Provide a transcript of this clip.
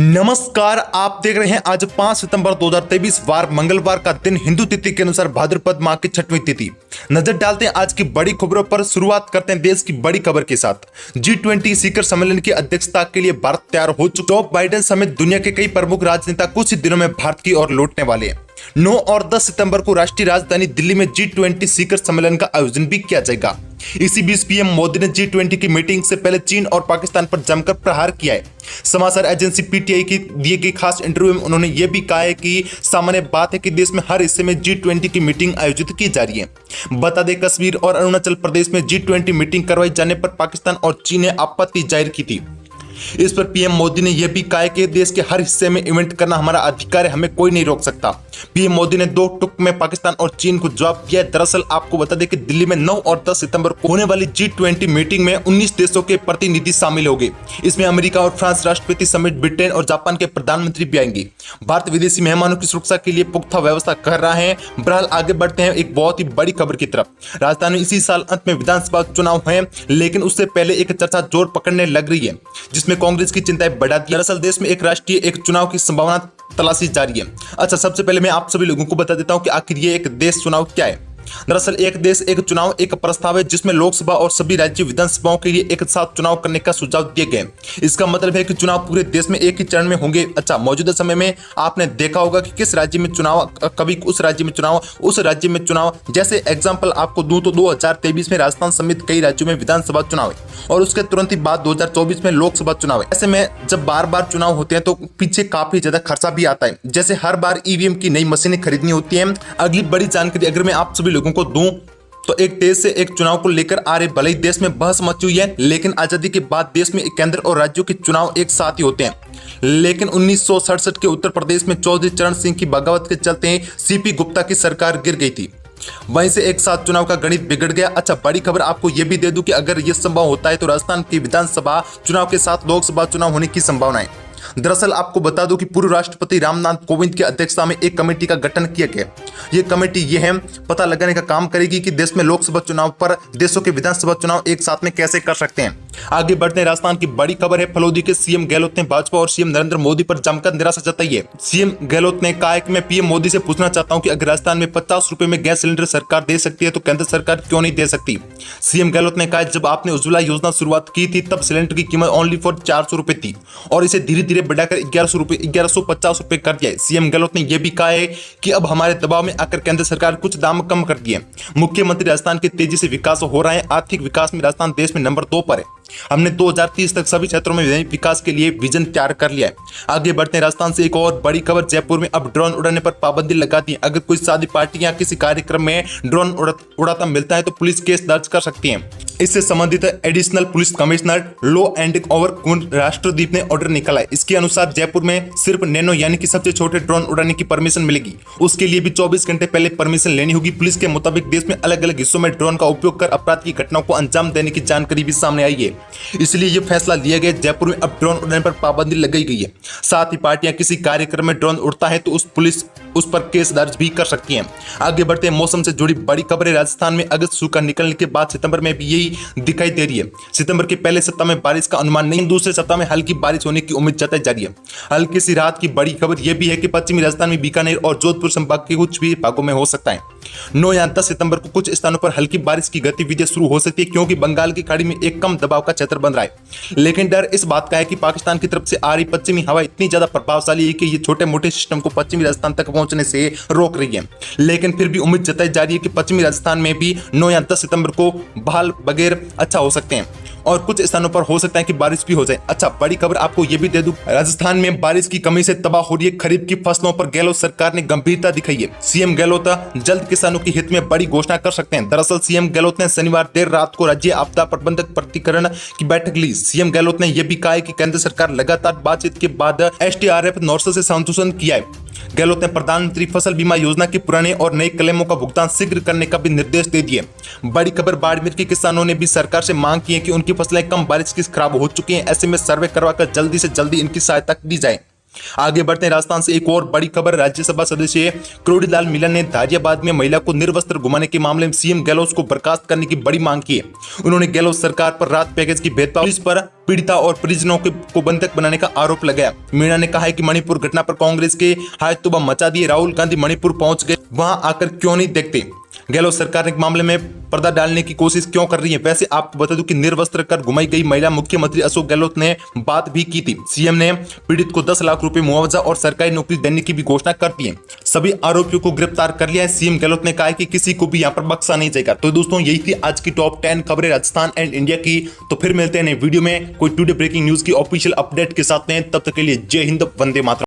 नमस्कार, आप देख रहे हैं आज 5 सितंबर 2023 वार मंगलवार का दिन हिंदू तिथि के अनुसार भाद्रपद माह की 6वीं तिथि। नजर डालते हैं आज की बड़ी खबरों पर। शुरुआत करते हैं देश की बड़ी खबर के साथ। G20 शिखर सम्मेलन की अध्यक्षता के लिए भारत तैयार हो चुका। जो बाइडेन समेत दुनिया के कई प्रमुख राजनेता कुछ ही दिनों में भारत की ओर लौटने वाले हैं। 9 और 10 सितंबर को राष्ट्रीय राजधानी दिल्ली में G20 शिखर सम्मेलन का आयोजन भी किया जाएगा। इसी बीच पीएम मोदी ने G20 की मीटिंग से पहले चीन और पाकिस्तान पर जमकर प्रहार किया है। समाचार एजेंसी पीटीआई की दिए गई खास इंटरव्यू में उन्होंने यह भी कहा है कि सामान्य बात है कि देश में हर हिस्से में G20 की मीटिंग आयोजित की जा रही है। बता दें, कश्मीर और अरुणाचल प्रदेश में G20 मीटिंग करवाई जाने पर पाकिस्तान और चीन ने आपत्ति जाहिर की थी। इस पर पीएम मोदी ने यह भी कहा कि देश के हर हिस्से में इवेंट करना हमारा अधिकार है, हमें कोई नहीं रोक सकता। पीएम मोदी ने 2 टुक में पाकिस्तान और चीन को जवाब दिया। दरअसल आपको बता दें कि दिल्ली में 9 और 10 सितंबर को होने वाली G20 मीटिंग में 19 देशों के प्रतिनिधि शामिल होंगे। इसमें अमेरिका और फ्रांस राष्ट्रपति समेत ब्रिटेन और जापान के प्रधानमंत्री भी आएंगे। भारत विदेशी मेहमानों की सुरक्षा के लिए पुख्ता व्यवस्था कर रहा है। बहरहाल आगे बढ़ते हैं एक बहुत ही बड़ी खबर की तरफ। राजस्थान में इसी साल अंत में विधानसभा चुनाव है, लेकिन उससे पहले एक चर्चा जोर पकड़ने लग रही है जिसमें कांग्रेस की चिंताएं बढ़ा दी। दरअसल देश में एक राष्ट्रीय एक चुनाव की संभावना तलाशी जारी है। अच्छा, सबसे पहले मैं आप सभी लोगों को बता देता हूं कि आखिर ये एक देश चुनाव क्या है। दरअसल एक देश एक चुनाव एक प्रस्ताव है जिसमें लोकसभा और सभी राज्य विधानसभाओं के लिए एक साथ चुनाव करने का सुझाव दिए गए। इसका मतलब है कि चुनाव पूरे देश में एक ही चरण में होंगे। अच्छा, मौजूदा समय में आपने देखा होगा कि किस राज्य में चुनाव, कभी उस राज्य में चुनाव, उस राज्य में चुनाव। जैसे एग्जाम्पल आपको दूं तो 2023 में राजस्थान समेत कई राज्यों में विधानसभा चुनाव है और उसके तुरंत ही बाद 2024 में लोकसभा चुनाव है। ऐसे में जब बार बार चुनाव होते हैं तो पीछे काफी ज्यादा खर्चा भी आता है। जैसे हर बार ईवीएम की नई मशीनें खरीदनी होती है। अगली बड़ी जानकारी अगर मैं आप सभी लोगों को दूं तो एक देश से एक चुनाव को लेकर आ रहे, भले ही देश में बहस मची हुई है, लेकिन आजादी के बाद देश में केंद्र और राज्यों के चुनाव एक साथ ही होते हैं। लेकिन 1967 के उत्तर प्रदेश में चौधरी चरण सिंह की बगावत के चलते सीपी गुप्ता की सरकार गिर गई थी। वहीं से एक साथ चुनाव का गणित बिगड़ गया। अच्छा, बड़ी खबर आपको यह भी दे दूं कि अगर यह संभव होता है तो राजस्थान की विधानसभा चुनाव के साथ लोकसभा चुनाव होने की संभावना है। दरअसल आपको बता दूं कि पूर्व राष्ट्रपति रामनाथ कोविंद की अध्यक्षता में एक कमेटी का गठन किया गया। यह कमेटी यह पता लगाने का काम करेगी कि देश में लोकसभा चुनाव पर देशों के विधानसभा चुनाव एक साथ में कैसे कर सकते हैं। आगे बढ़ते हैं, राजस्थान की बड़ी खबर है। फलोदी के सीएम गहलोत ने भाजपा और सीएम नरेंद्र मोदी पर जमकर निराशा जताई है। सीएम गहलोत ने कहा है कि मैं पीएम मोदी से पूछना चाहता हूं कि अगर राजस्थान में 50 रुपए में गैस सिलेंडर सरकार दे सकती है तो केंद्र सरकार क्यों नहीं दे सकती। सीएम गहलोत ने कहा जब आपने उज्ज्वला योजना शुरुआत की थी तब सिलेंडर की कीमत ओनली फॉर 400 रुपए थी और इसे धीरे धीरे बढ़ाकर 1150 रुपए कर दिया है। सीएम गहलोत ने यह भी कहा है कि अब हमारे दबाव में आकर केंद्र सरकार कुछ दाम कम कर दिए। मुख्यमंत्री राजस्थान के तेजी से विकास हो रहा है। आर्थिक विकास में राजस्थान देश में नंबर 2 पर है। हमने 2030 तक सभी क्षेत्रों में विकास के लिए विजन तैयार कर लिया है। आगे बढ़ते हैं, राजस्थान से एक और बड़ी खबर। जयपुर में अब ड्रोन उड़ाने पर पाबंदी लगा दी है। अगर कोई शादी पार्टी या किसी कार्यक्रम में ड्रोन उड़ाता मिलता है तो पुलिस केस दर्ज कर सकती है। इससे संबंधित additional police commissioner law and order Kund Rashtradeep ने ऑर्डर निकाला है। इसके अनुसार जयपुर में सिर्फ नैनो यानी कि सबसे छोटे ड्रोन उड़ाने की परमिशन मिलेगी। उसके लिए भी 24 घंटे पहले परमिशन लेनी होगी। पुलिस के मुताबिक देश में अलग अलग हिस्सों में ड्रोन का उपयोग कर अपराध की घटनाओं को अंजाम देने की जानकारी भी सामने आई है। इसलिए यह फैसला लिया गया। जयपुर में अब ड्रोन उड़ाने पर पाबंदी लगाई गई है। साथ ही पार्टियां किसी कार्यक्रम में ड्रोन उड़ता है तो पुलिस उस पर केस दर्ज भी कर सकती है। आगे बढ़ते हैं, मौसम से जुड़ी बड़ी खबरें। राजस्थान में अगस्त सूखा निकलने के बाद सितंबर में भी यही दिखाई दे रही है। सितंबर के पहले सप्ताह में बारिश का अनुमान नहीं, दूसरे सप्ताह में हल्की बारिश होने की उम्मीद जताई जा रही है। हल्की सी राहत की बड़ी खबर यह भी है कि पश्चिमी राजस्थान में बीकानेर और जोधपुर संभाग के कुछ भी भागों में हो सकता है। 9 या 10 सितंबर को कुछ स्थानों पर हल्की बारिश की गतिविधियां शुरू हो सकती है क्योंकि बंगाल की खाड़ी में एक कम दबाव का क्षेत्र बन रहा है। लेकिन डर इस बात का है कि पाकिस्तान की तरफ से आ रही पश्चिमी हवा इतनी ज्यादा प्रभावशाली है कि ये छोटे मोटे सिस्टम को पश्चिमी राजस्थान तक पहुंचने से रोक रही है। लेकिन फिर भी उम्मीद जताई जा रही है कि पश्चिमी राजस्थान में भी 9 या 10 सितंबर को बहाल बगैर अच्छा हो सकते हैं और कुछ स्थानों पर हो सकता है कि बारिश भी हो जाए। अच्छा, बड़ी खबर आपको यह भी दे दूं, राजस्थान में बारिश की कमी से तबाह हो रही है खरीफ की फसलों पर गहलोत सरकार ने गंभीरता दिखाई है। सीएम गहलोत जल्द किसानों के हित में बड़ी घोषणा कर सकते हैं। दरअसल सीएम गहलोत ने शनिवार देर रात को राज्य आपदा प्रबंधक प्राधिकरण की बैठक ली। सीएम गहलोत ने यह भी कहा है कि केंद्र सरकार लगातार बातचीत के बाद एसडीआरएफ नॉर्थ से संशोधन किया है। गहलोत ने प्रधानमंत्री फसल बीमा योजना के पुराने और नए क्लेमों का भुगतान शीघ्र करने का भी निर्देश दे दिए। बड़ी खबर, बाड़मेर के किसानों ने भी सरकार से मांग की है कि उनकी फसलें कम बारिश की खराब हो चुकी हैं। ऐसे में सर्वे करवाकर जल्दी से जल्दी इनकी सहायता की जाए। आगे बढ़ते हैं राजस्थान से एक और बड़ी खबर। राज्यसभा सदस्य करोड़ीलाल मीणा ने धारियाबाद में महिला को निर्वस्त्र घुमाने के मामले में सीएम गहलोत को बर्खास्त करने की बड़ी मांग की है। उन्होंने गहलोत सरकार पर राहत पैकेज की भेदभाव पुलिस पर पीड़िता और परिजनों को बंधक बनाने का आरोप लगाया। मीणा ने कहा है कि मणिपुर घटना पर कांग्रेस के हाय तौबा मचा दिए। राहुल गांधी मणिपुर पहुंच गए, वहां आकर क्यों नहीं देखते। गहलोत सरकार ने मामले में पर्दा डालने की कोशिश क्यों कर रही है। वैसे आपको बता दूं कि निर्वस्त्र कर घुमाई गई महिला मुख्यमंत्री अशोक गहलोत ने बात भी की थी। सीएम ने पीड़ित को 10 लाख रुपए मुआवजा और सरकारी नौकरी देने की भी घोषणा कर दी है। सभी आरोपियों को गिरफ्तार कर लिया है। सीएम गहलोत ने कहा है कि किसी को भी यहाँ पर बख्शा नहीं जाएगा। तो दोस्तों यही थी आज की टॉप 10 खबरें राजस्थान एंड इंडिया की। तो फिर मिलते हैं नए वीडियो में कोई टुडे ब्रेकिंग न्यूज की ऑफिशियल अपडेट के साथ में। तब तक के लिए जय हिंद, वंदे मातरम।